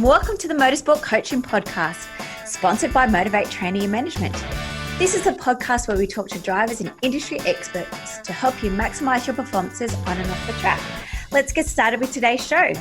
welcome to the Motorsport Coaching Podcast, sponsored by Motivate Training and Management. This is a podcast where we talk to drivers and industry experts to help you maximize your performances on and off the track. Let's get started with today's show.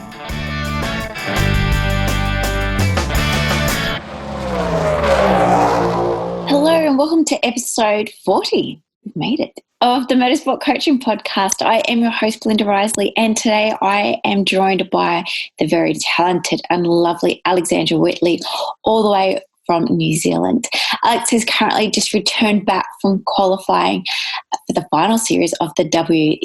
Hello and welcome to episode 40. We've made it. Of the Motorsport Coaching Podcast. I am your host, Belinda Risley, and today I am joined by the very talented and lovely Alexandra Whitley, all the way from New Zealand. Alex has currently just returned back from qualifying for the final series of the W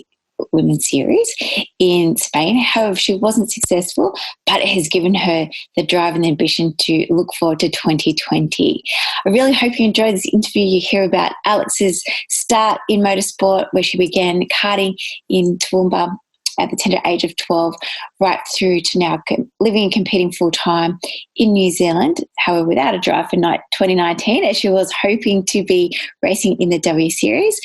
Women's Series in Spain. However, she wasn't successful, but it has given her the drive and the ambition to look forward to 2020. I really hope you enjoy this interview. You hear about Alex's start in motorsport, where she began karting in Toowoomba at the tender age of 12, right through to now living and competing full-time in New Zealand, however, without a drive for 2019, as she was hoping to be racing in the W Series,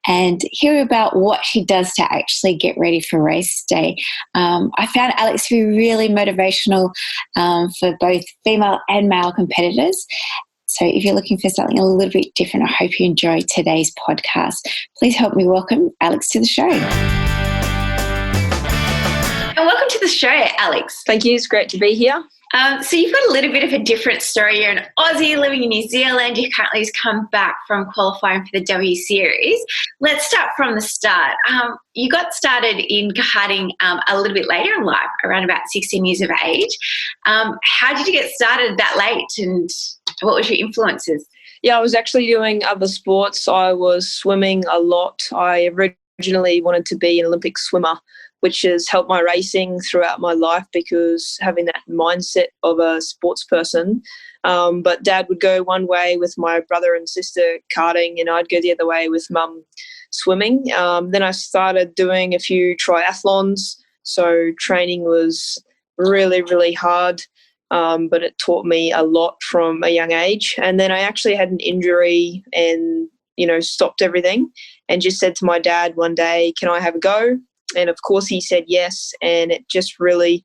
and hear about what she does to actually get ready for race day. I found Alex to be really motivational for both female and male competitors. So if you're looking for something a little bit different, I hope you enjoy today's podcast. Please help me welcome Alex to the show. And welcome to the show, Alex. Thank you. It's great to be here. So you've got a little bit of a different story. You're an Aussie living in New Zealand. You currently just come back from qualifying for the W Series. Let's start from the start. You got started in karting a little bit later in life, around about 16 years of age. How did you get started that late, and what was your influences? Yeah, I was actually doing other sports. I was swimming a lot. I originally wanted to be an Olympic swimmer, which has helped my racing throughout my life because having that mindset of a sports person. But Dad would go one way with my brother and sister karting, and I'd go the other way with Mum swimming. Then I started doing a few triathlons, so training was really, really hard, but it taught me a lot from a young age. And then I actually had an injury and, stopped everything and just said to my dad one day, "Can I have a go?" And of course he said yes, and it just really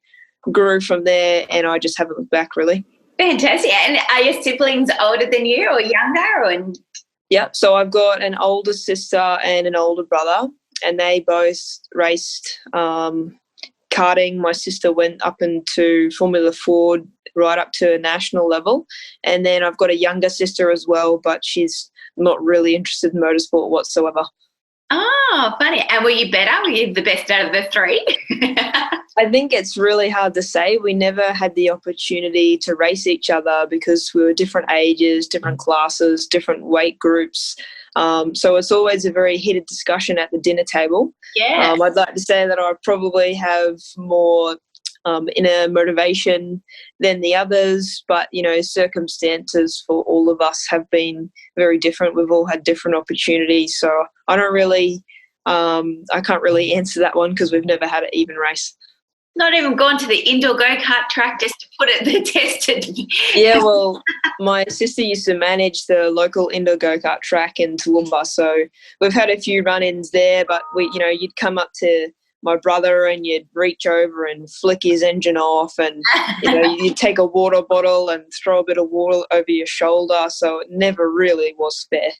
grew from there, and I just haven't looked back, really. Fantastic. And are your siblings older than you or younger? Yeah, so I've got an older sister and an older brother, and they both raced karting. My sister went up into Formula Ford right up to a national level, and then I've got a younger sister as well, but she's not really interested in motorsport whatsoever. Oh, funny. And were you better? Were you the best out of the three? I think it's really hard to say. We never had the opportunity to race each other because we were different ages, different classes, different weight groups. So it's always a very heated discussion at the dinner table. Yeah. I'd like to say that I probably have more inner motivation than the others, but circumstances for all of us have been very different. We've all had different opportunities, so I can't really answer that one because we've never had an even race. Not even gone to the indoor go-kart track just to put it the test. Yeah, well, my sister used to manage the local indoor go-kart track in Toowoomba, so we've had a few run-ins there, but you'd come up to my brother and you'd reach over and flick his engine off, and you'd take a water bottle and throw a bit of water over your shoulder, so it never really was fair.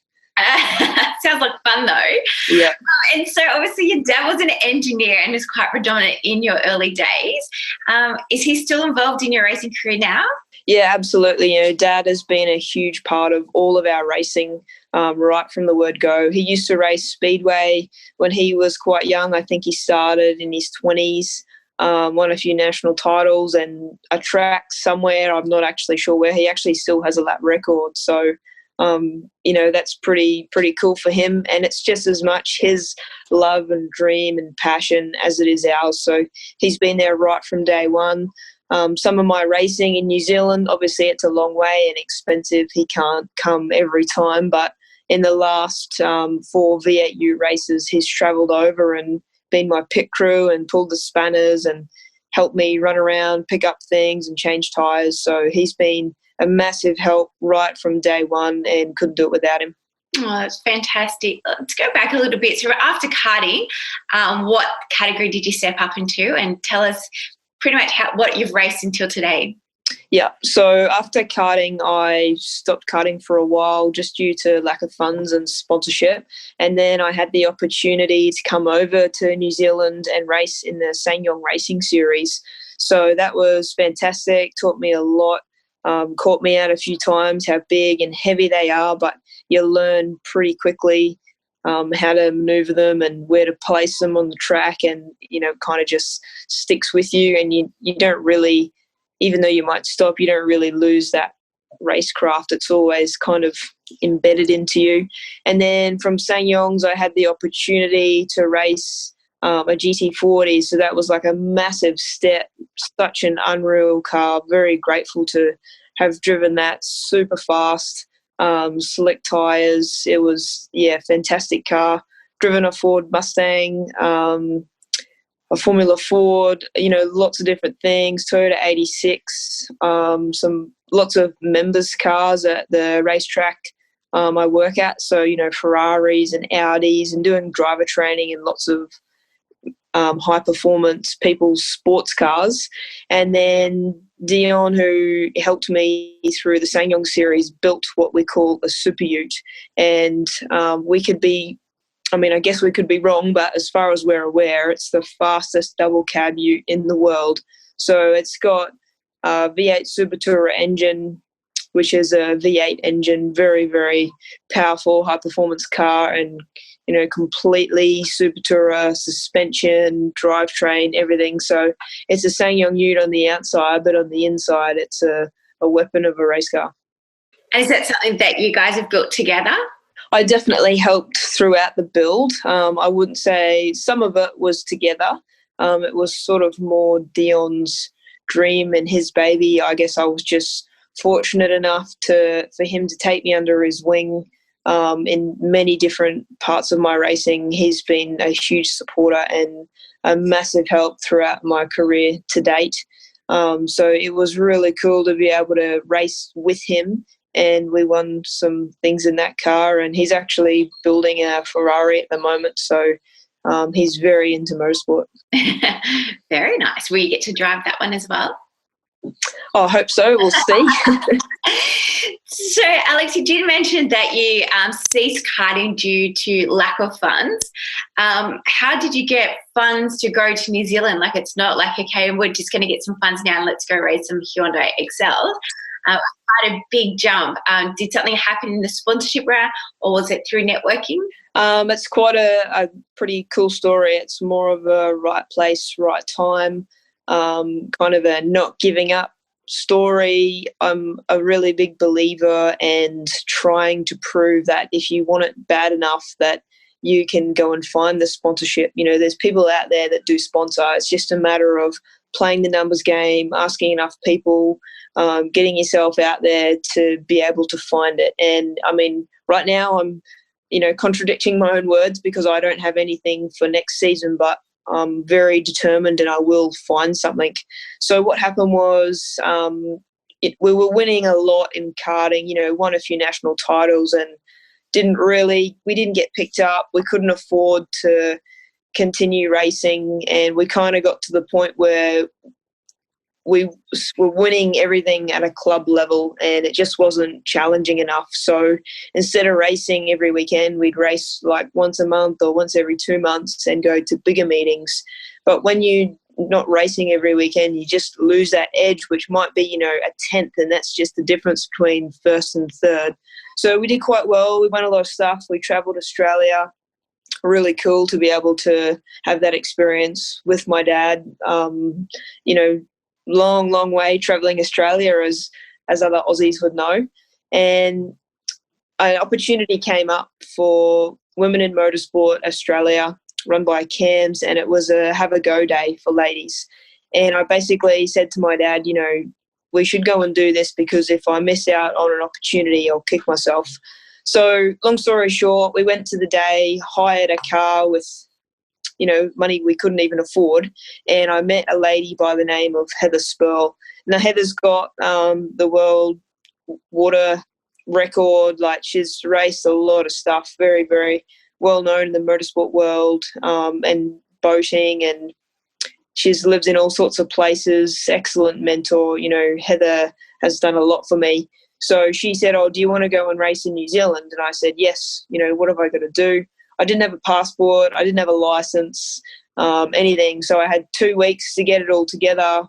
Sounds like fun though. Yeah. And so obviously your dad was an engineer and was quite predominant in your early days. Is he still involved in your racing career now? Yeah, absolutely. Dad has been a huge part of all of our racing right from the word go. He used to race speedway when he was quite young. I think he started in his 20s, won a few national titles, and a track somewhere, I'm not actually sure where, he actually still has a lap record. So that's pretty cool for him, and it's just as much his love and dream and passion as it is ours. So he's been there right from day one. Some of my racing in New Zealand, obviously it's a long way and expensive. He can't come every time, but in the last 4 V8U races, he's travelled over and been my pit crew and pulled the spanners and helped me run around, pick up things and change tyres. So he's been a massive help right from day one, and couldn't do it without him. Oh, that's fantastic. Let's go back a little bit. So after karting, what category did you step up into, and tell us pretty much what you've raced until today? Yeah. So after karting, I stopped karting for a while just due to lack of funds and sponsorship. And then I had the opportunity to come over to New Zealand and race in the Sanyong Racing Series. So that was fantastic, taught me a lot, caught me out a few times how big and heavy they are, but you learn pretty quickly how to maneuver them and where to place them on the track, and, kind of just sticks with you, and you don't really, even though you might stop, you don't really lose that racecraft. It's always kind of embedded into you. And then from Sanyongs, I had the opportunity to race a GT40. So that was like a massive step, such an unreal car. Very grateful to have driven that, super fast, slick tyres. It was, fantastic car. Driven a Ford Mustang, a Formula Ford, lots of different things, Toyota 86, lots of members' cars at the racetrack I work at. So, Ferraris and Audis, and doing driver training and lots of high performance people's sports cars. And then Dion, who helped me through the Sanyong series, built what we call a super ute. And I guess we could be wrong, but as far as we're aware, it's the fastest double cab ute in the world. So it's got a V8 Super Tourer engine, which is a V8 engine, very, very powerful, high-performance car, and, completely Super Tourer suspension, drivetrain, everything. So it's a Sanyong ute on the outside, but on the inside it's a weapon of a race car. And is that something that you guys have built together? I definitely helped throughout the build. I wouldn't say some of it was together. It was sort of more Dion's dream and his baby. I guess I was just fortunate enough for him to take me under his wing in many different parts of my racing. He's been a huge supporter and a massive help throughout my career to date. So it was really cool to be able to race with him, and we won some things in that car, and he's actually building a Ferrari at the moment. So he's very into motorsport. Very nice. Will you get to drive that one as well? I hope so. We'll see. So, Alex, you did mention that you ceased karting due to lack of funds. How did you get funds to go to New Zealand? Like, it's not like, okay, we're just going to get some funds now and let's go race some Hyundai Excel. Quite a big jump. Did something happen in the sponsorship route, or was it through networking? It's quite a pretty cool story. It's more of a right place, right time, kind of a not giving up story. I'm a really big believer and trying to prove that if you want it bad enough, that you can go and find the sponsorship. There's people out there that do sponsor. It's just a matter of playing the numbers game, asking enough people, getting yourself out there to be able to find it. And right now I'm, contradicting my own words because I don't have anything for next season, but I'm very determined and I will find something. So what happened was we were winning a lot in karting, won a few national titles, and we didn't get picked up. We couldn't afford to continue racing, and we kind of got to the point where we were winning everything at a club level and it just wasn't challenging enough. So instead of racing every weekend, we'd race like once a month or once every 2 months and go to bigger meetings. But when you're not racing every weekend, you just lose that edge, which might be, a tenth, and that's just the difference between first and third. So we did quite well. We won a lot of stuff. We travelled Australia. Really cool to be able to have that experience with my dad. Long way traveling Australia, as other Aussies would know. And an opportunity came up for Women in Motorsport Australia, run by CAMS, and it was a have a go day for ladies. And I basically said to my dad, we should go and do this, because if I miss out on an opportunity, I'll kick myself. So long story short, we went to the day, hired a car with money we couldn't even afford. And I met a lady by the name of Heather Spurl. Now, Heather's got the world water record. Like, she's raced a lot of stuff, very, very well known in the motorsport world, and boating. And she's lived in all sorts of places, excellent mentor. You know, Heather has done a lot for me. So she said, oh, do you want to go and race in New Zealand? And I said, yes. You know, what have I got to do? I didn't have a passport. I didn't have a license, anything. So I had 2 weeks to get it all together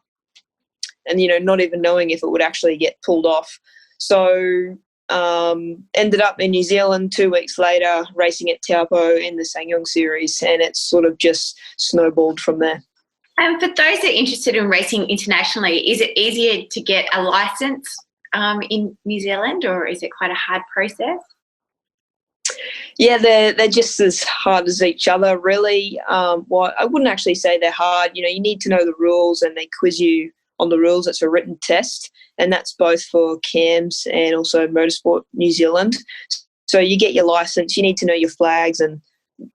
and, you know, not even knowing if it would actually get pulled off. So ended up in New Zealand 2 weeks later, racing at Taupo in the Sangyong series, and it's sort of just snowballed from there. And for those that are interested in racing internationally, is it easier to get a license in New Zealand, or is it quite a hard process? Yeah, they're just as hard as each other, really. Well, I wouldn't actually say they're hard. You know, you need to know the rules, and they quiz you on the rules. It's a written test, and that's both for CAMS and also Motorsport New Zealand. So you get your license, you need to know your flags and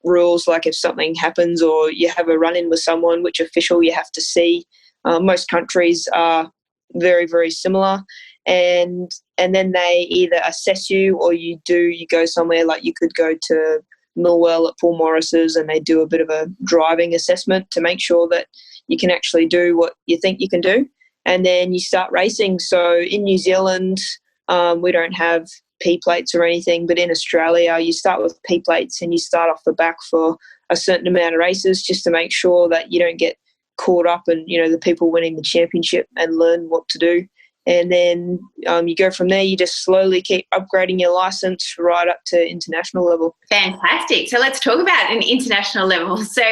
rules, like if something happens or you have a run-in with someone, which official you have to see. Most countries are very, very similar. And then they either assess you or you go somewhere, like you could go to Millwell at Paul Morris's, and they do a bit of a driving assessment to make sure that you can actually do what you think you can do. And then you start racing. So in New Zealand, we don't have P plates or anything, but in Australia, you start with P plates and you start off the back for a certain amount of races, just to make sure that you don't get caught up in, you know, the people winning the championship, and learn what to do. And then you go from there. You just slowly keep upgrading your license right up to international level. Fantastic. So let's talk about an international level. So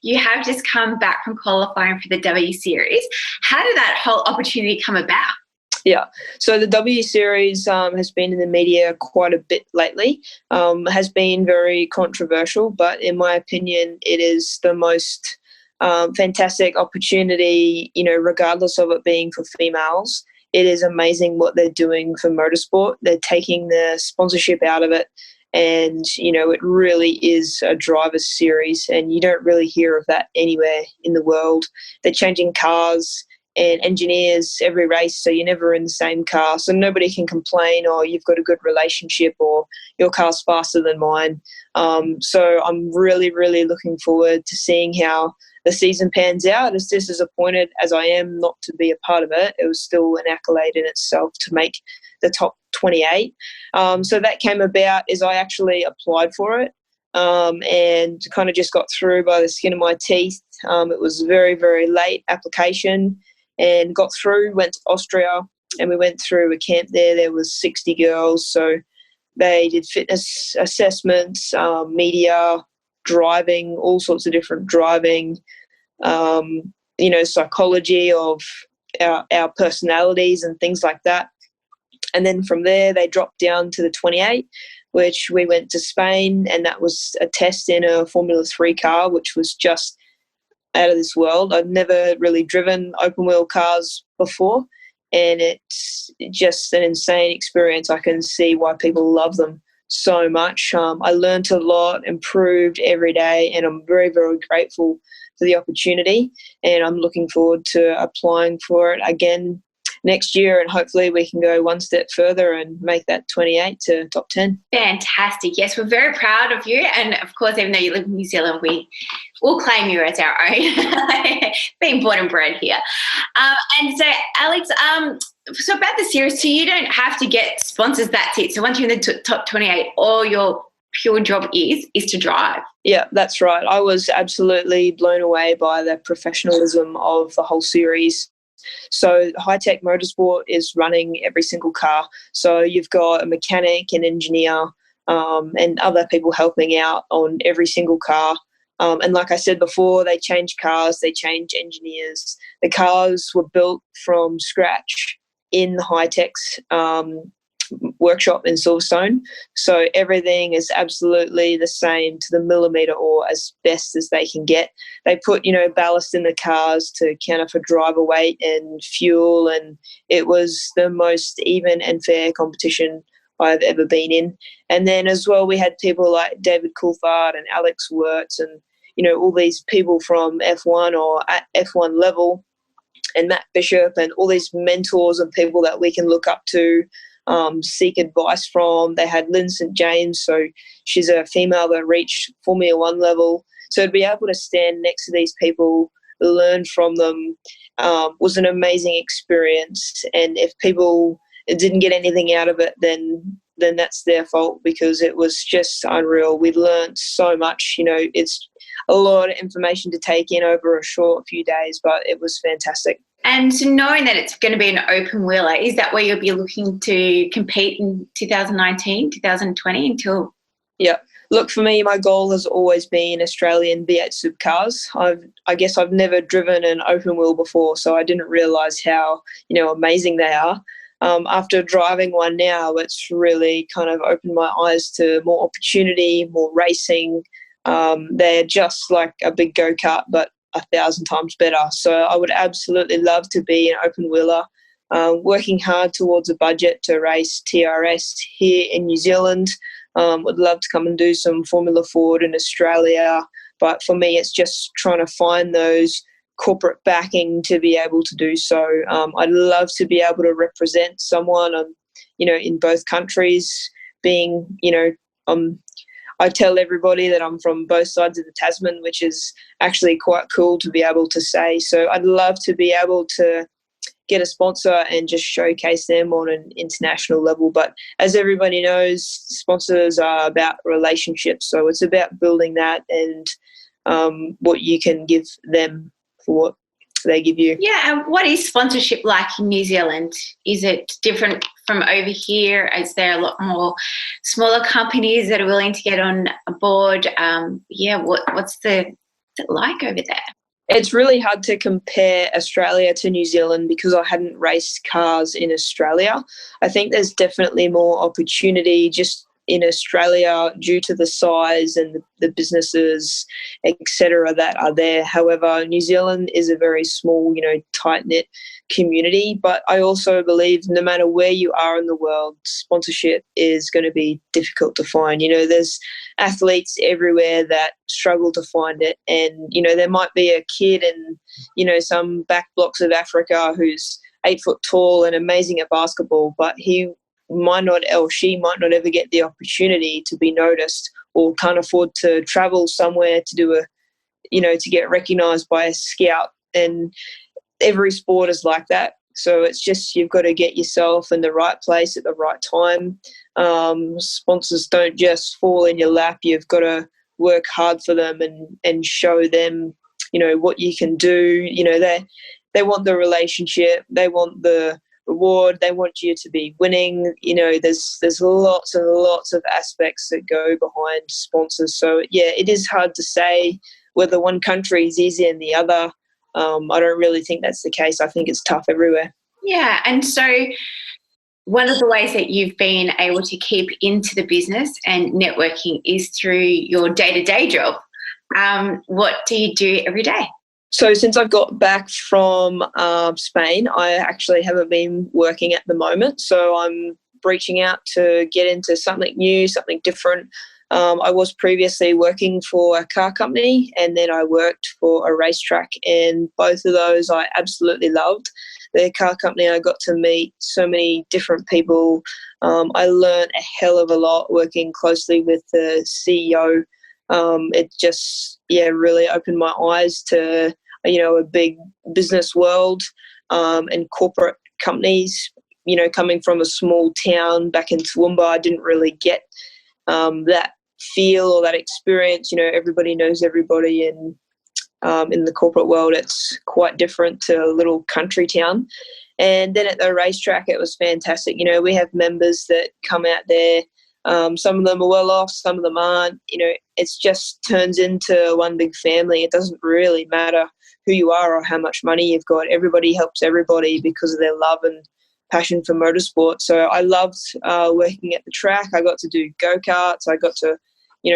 you have just come back from qualifying for the W Series. How did that whole opportunity come about? Yeah, so the W Series has been in the media quite a bit lately, has been very controversial, but in my opinion, it is the most fantastic opportunity, you know, regardless of it being for females. It is amazing what they're doing for motorsport. They're taking the sponsorship out of it, and, you know, it really is a driver's series, and you don't really hear of that anywhere in the world. They're changing cars and engineers every race, so you're never in the same car, so nobody can complain, or you've got a good relationship, or your car's faster than mine. So I'm really, really looking forward to seeing how the season pans out. As disappointed as I am not to be a part of it, it was still an accolade in itself to make the top 28. So that came about as I actually applied for it, and kind of just got through by the skin of my teeth. It was a very, very late application, and got through, went to Austria, and we went through a camp there. There was 60 girls, so they did fitness assessments, media, driving, all sorts of different driving, you know, psychology of our personalities and things like that. And then from there, they dropped down to the 28, which we went to Spain, and that was a test in a Formula 3 car, which was just out of this world. I'd never really driven open wheel cars before, and it's just an insane experience. I can see why people love them so much. I learned a lot, improved every day, and I'm very, very grateful for the opportunity, and I'm looking forward to applying for it again next year, and hopefully we can go one step further and make that 28 to top 10. Fantastic. Yes, we're very proud of you. And of course, even though you live in New Zealand, we will claim you as our own, being born and bred here. And so, Alex, so about the series, so you don't have to get sponsors, that's it. So once you're in the top 28, all your pure job is to drive. Yeah, that's right. I was absolutely blown away by the professionalism of the whole series. So High Tech Motorsport is running every single car. So you've got a mechanic, an engineer, and other people helping out on every single car. And like I said before, they change cars, they change engineers. The cars were built from scratch in the High Tech's workshop in Silverstone. So everything is absolutely the same to the millimetre, or as best as they can get. They put, you know, ballast in the cars to counter for driver weight and fuel, and it was the most even and fair competition I've ever been in. And then as well, we had people like David Coulthard and Alex Wirtz, and, you know, all these people from F1 or at F1 level, and Matt Bishop, and all these mentors and people that we can look up to, seek advice from. They had Lynn St. James, so she's a female that reached Formula 1 level. So to be able to stand next to these people learn from them was an amazing experience. And if people didn't get anything out of it, then that's their fault, because it was just unreal. We learned so much. It's a lot of information to take in over a short few days, but it was fantastic. And knowing that it's going to be an open wheeler, is that where you'll be looking to compete in 2019, 2020 until? Yeah. Look, for me, my goal has always been Australian V8 supercars. I guess I've never driven an open wheel before, so I didn't realise how, amazing they are. After driving one now, it's really kind of opened my eyes to more opportunity, more racing. They're just like a big go-kart, but 1,000 times better. So I would absolutely love to be an open wheeler, working hard towards a budget to race TRS here in New Zealand. Would love to come and do some Formula Ford in Australia. But for me, it's just trying to find those corporate backing to be able to do so. I'd love to be able to represent someone, in both countries. I tell everybody that I'm from both sides of the Tasman, which is actually quite cool to be able to say. So I'd love to be able to get a sponsor and just showcase them on an international level. But as everybody knows, sponsors are about relationships. So it's about building that and what you can give them for what they give you. Yeah, and what is sponsorship like in New Zealand? Is it different from over here? Is there a lot more smaller companies that are willing to get on board? What's it like over there? It's really hard to compare Australia to New Zealand because I hadn't raced cars in Australia. I think there's definitely more opportunity just in Australia due to the size and the businesses, etc., that are there. However, New Zealand is a very small, tight-knit community. But I also believe no matter where you are in the world, sponsorship is going to be difficult to find. There's athletes everywhere that struggle to find it. And, there might be a kid in, some back blocks of Africa who's 8 foot tall and amazing at basketball, but he might not, or she might not ever get the opportunity to be noticed, or can't afford to travel somewhere to do to get recognised by a scout. And every sport is like that. So it's just, you've got to get yourself in the right place at the right time. Sponsors don't just fall in your lap. You've got to work hard for them and show them, what you can do. They want the relationship. They want the reward. They want you to be winning. There's lots and lots of aspects that go behind sponsors. So yeah, it is hard to say whether one country is easier than the other. I don't really think that's the case. I think it's tough everywhere. Yeah, and so one of the ways that you've been able to keep into the business and networking is through your day-to-day job. What do you do every day? So since I've got back from Spain, I actually haven't been working at the moment. So I'm reaching out to get into something new, something different. I was previously working for a car company, and then I worked for a racetrack, and both of those I absolutely loved. The car company, I got to meet so many different people. I learned a hell of a lot working closely with the CEO. It just, really opened my eyes to, a big business world and corporate companies. Coming from a small town back in Toowoomba, I didn't really get that feel or that experience. Everybody knows everybody, and in the corporate world, it's quite different to a little country town. And then at the racetrack, it was fantastic. We have members that come out there. Some of them are well off, some of them aren't. It just turns into one big family. It doesn't really matter who you are or how much money you've got. Everybody helps everybody because of their love and passion for motorsport. So I loved working at the track. I got to do go-karts. I got to,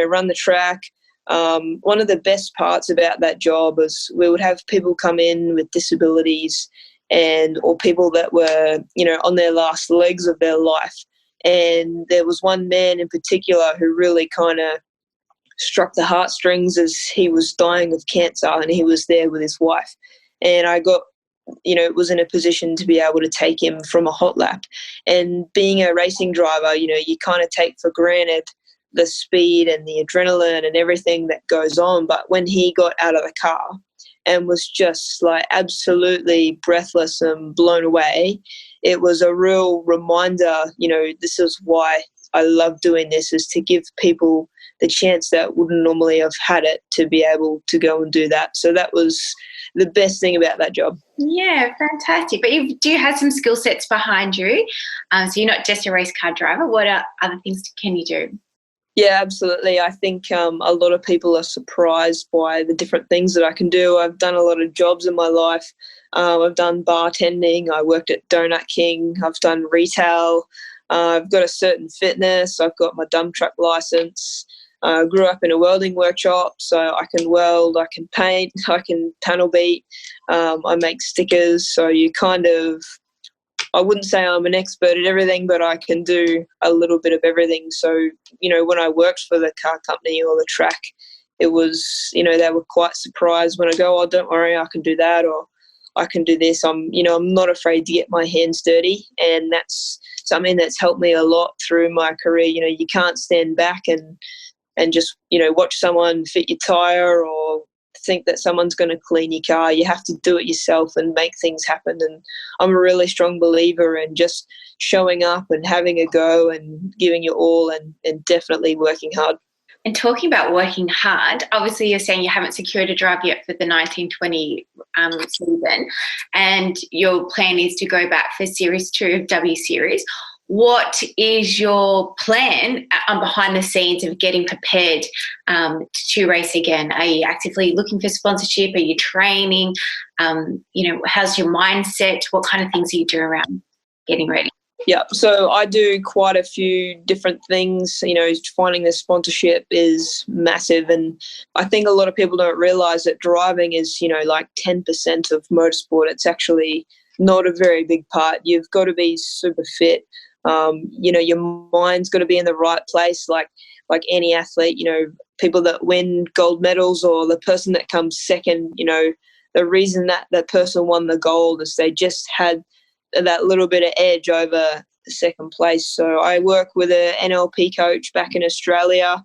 run the track. One of the best parts about that job was we would have people come in with disabilities or people that were, on their last legs of their life. And there was one man in particular who really kind of struck the heartstrings as he was dying of cancer, and he was there with his wife. And I got, was in a position to be able to take him from a hot lap. And being a racing driver, you kind of take for granted the speed and the adrenaline and everything that goes on. But when he got out of the car and was just like absolutely breathless and blown away. It was a real reminder, this is why I love doing this, is to give people the chance that wouldn't normally have had it to be able to go and do that. So that was the best thing about that job. Yeah, fantastic. But you do have some skill sets behind you. So you're not just a race car driver. What other things can you do? Yeah, absolutely. I think a lot of people are surprised by the different things that I can do. I've done a lot of jobs in my life. I've done bartending. I worked at Donut King. I've done retail. I've got a certain fitness. I've got my dump truck license. I grew up in a welding workshop, so I can weld, I can paint, I can panel beat. I make stickers. So I wouldn't say I'm an expert at everything, but I can do a little bit of everything. So, when I worked for the car company or the track, it was, they were quite surprised when I go, oh, don't worry, I can do that, or I can do this. I'm not afraid to get my hands dirty. And that's something that's helped me a lot through my career. You can't stand back and just, watch someone fit your tire or think that someone's going to clean your car. You have to do it yourself and make things happen. And I'm a really strong believer in just showing up and having a go and giving your all and definitely working hard. And talking about working hard, obviously you're saying you haven't secured a drive yet for the 1920 season, and your plan is to go back for Series 2 of W Series. What is your plan behind the scenes of getting prepared to race again? Are you actively looking for sponsorship? Are you training? How's your mindset? What kind of things are you doing around getting ready? Yeah, so I do quite a few different things. Finding the sponsorship is massive. And I think a lot of people don't realise that driving is, like 10% of motorsport. It's actually not a very big part. You've got to be super fit. Your mind's got to be in the right place, like any athlete. People that win gold medals or the person that comes second, the reason that person won the gold is they just had that little bit of edge over the second place. So I work with an NLP coach back in Australia.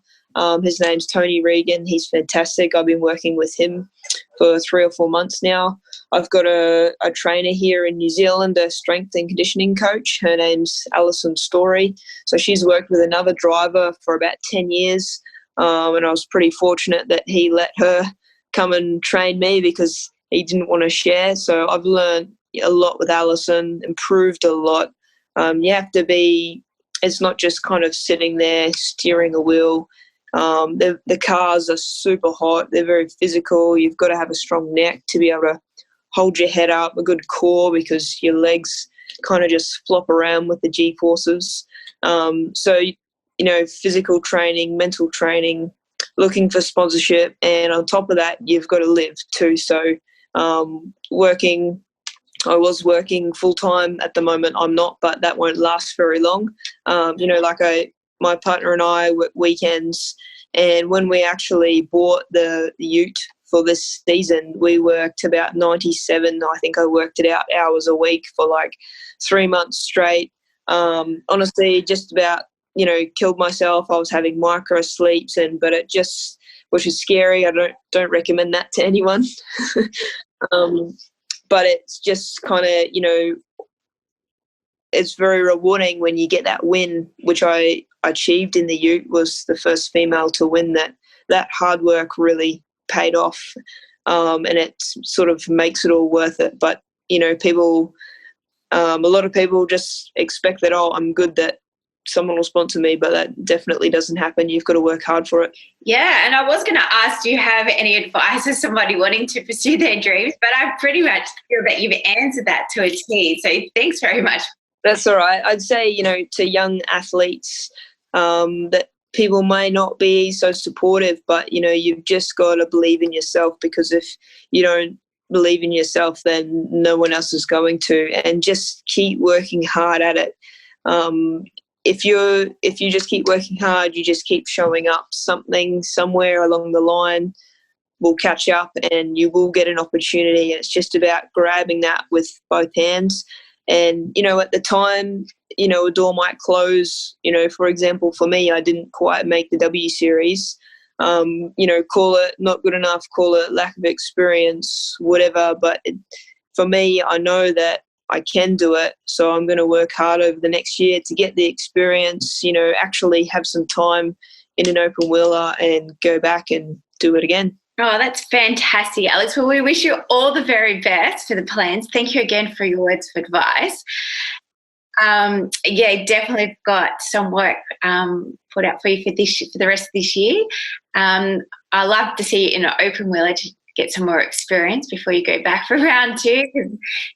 His name's Tony Regan. He's fantastic. I've been working with him for 3 or 4 months now. I've got a trainer here in New Zealand, a strength and conditioning coach. Her name's Alison Story. So she's worked with another driver for about 10 years. And I was pretty fortunate that he let her come and train me because he didn't want to share. So I've learned a lot with Alison, improved a lot. It's not just kind of sitting there steering a wheel. The cars are super hot. They're very physical. You've got to have a strong neck to be able to hold your head up, a good core, because your legs kind of just flop around with the G-forces. Physical training, mental training, looking for sponsorship. And on top of that, you've got to live too. So I was working full-time. At the moment I'm not, but that won't last very long. My partner and I work weekends, and when we actually bought the ute for this season, we worked about 97, I think I worked it out, hours a week for like 3 months straight. Honestly, just about, killed myself. I was having micro sleeps, which is scary. I don't recommend that to anyone. But it's just kind of, it's very rewarding when you get that win, which I achieved in the ute, was the first female to win that. That hard work really paid off, and it sort of makes it all worth it. But, a lot of people just expect that, oh, I'm good, that someone will sponsor me, but that definitely doesn't happen. You've got to work hard for it. Yeah, and I was going to ask, do you have any advice for somebody wanting to pursue their dreams? But I pretty much feel that you've answered that to a T. So thanks very much. That's all right. I'd say, to young athletes, that people may not be so supportive, but, you've just got to believe in yourself, because if you don't believe in yourself, then no one else is going to, and just keep working hard at it. If you just keep working hard, you just keep showing up, something somewhere along the line will catch up and you will get an opportunity. And it's just about grabbing that with both hands. And, at the time, a door might close. For example, for me, I didn't quite make the W Series. call it not good enough, call it lack of experience, whatever. But for me, I know that I can do it. So I'm going to work hard over the next year to get the experience, actually have some time in an open wheeler and go back and do it again. Oh, that's fantastic, Alex. Well, we wish you all the very best for the plans. Thank you again for your words of advice. Definitely got some work put out for you for the rest of this year. I love to see you in an open wheeler to get some more experience before you go back for round 2.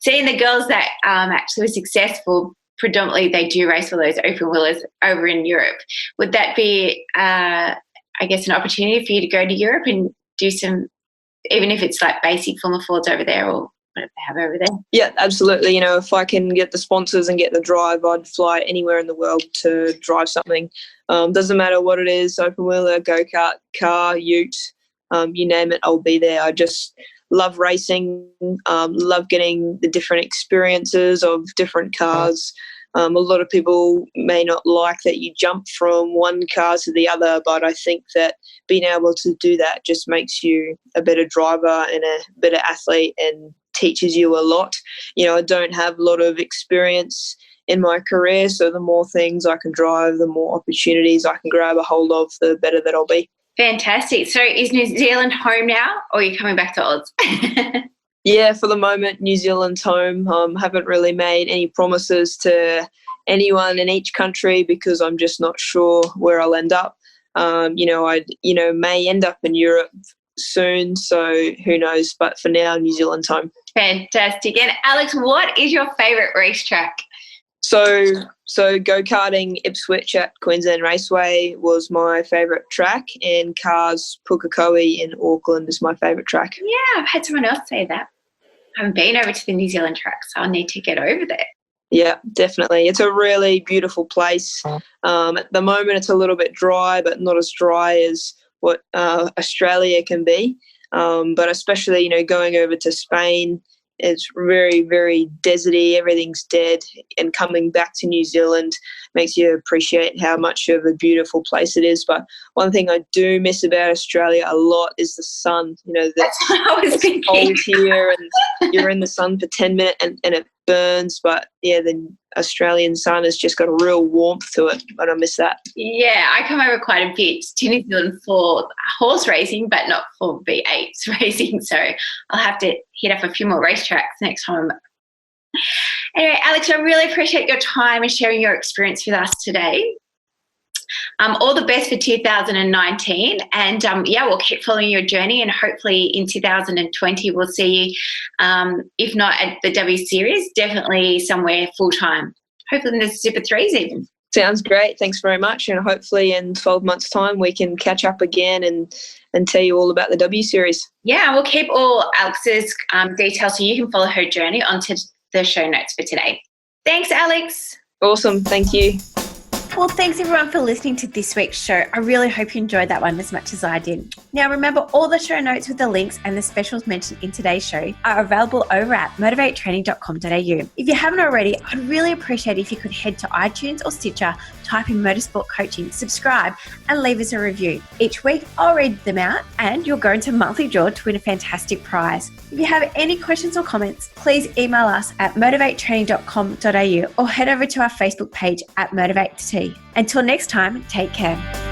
Seeing the girls that actually were successful, predominantly they do race for those open wheelers over in Europe. Would that be, an opportunity for you to go to Europe and do some, even if it's like basic Formula Fords over there or whatever they have over there? Yeah, absolutely. If I can get the sponsors and get the drive, I'd fly anywhere in the world to drive something. Doesn't matter what it is, open wheeler, go-kart, car, ute, you name it, I'll be there. I just love racing, love getting the different experiences of different cars. A lot of people may not like that you jump from one car to the other, but I think that being able to do that just makes you a better driver and a better athlete and teaches you a lot. I don't have a lot of experience in my career, so the more things I can drive, the more opportunities I can grab a hold of, the better that I'll be. Fantastic. So is New Zealand home now, or are you coming back to Oz? Yeah, for the moment, New Zealand's home. Haven't really made any promises to anyone in each country because I'm just not sure where I'll end up. I may end up in Europe soon, so who knows? But for now, New Zealand's home. Fantastic. And Alex, what is your favourite racetrack? So go-karting Ipswich at Queensland Raceway was my favourite track, and cars Pukekohe in Auckland is my favourite track. Yeah, I've had someone else say that. I haven't been over to the New Zealand track, so I'll need to get over there. Yeah, definitely. It's a really beautiful place. At the moment, it's a little bit dry, but not as dry as what Australia can be. But especially, going over to Spain, it's very, very deserty. Everything's dead. And coming back to New Zealand makes you appreciate how much of a beautiful place it is. But one thing I do miss about Australia a lot is the sun. That's what I was thinking. Cold here and you're in the sun for 10 minutes and it burns. But, yeah, the Australian sun has just got a real warmth to it. And I miss that. Yeah, I come over quite a bit to New Zealand for horse racing, but not for V8s racing. So I'll have to hit up a few more racetracks next time. Anyway, Alex, I really appreciate your time and sharing your experience with us today. All the best for 2019, and we'll keep following your journey, and hopefully in 2020 we'll see you, if not at the W Series, definitely somewhere full-time, hopefully in the Super 3s even. Sounds great. Thanks very much, and hopefully in 12 months' time we can catch up again and tell you all about the W Series. Yeah, we'll keep all Alex's details so you can follow her journey onto the show notes for today. Thanks, Alex. Awesome. Thank you. Well, thanks everyone for listening to this week's show. I really hope you enjoyed that one as much as I did. Now, remember, all the show notes with the links and the specials mentioned in today's show are available over at motivatetraining.com.au. If you haven't already, I'd really appreciate if you could head to iTunes or Stitcher, type in Motorsport Coaching, subscribe, and leave us a review. Each week, I'll read them out and you'll go into monthly draw to win a fantastic prize. If you have any questions or comments, please email us at motivatetraining.com.au or head over to our Facebook page at Motivate T. Until next time, take care.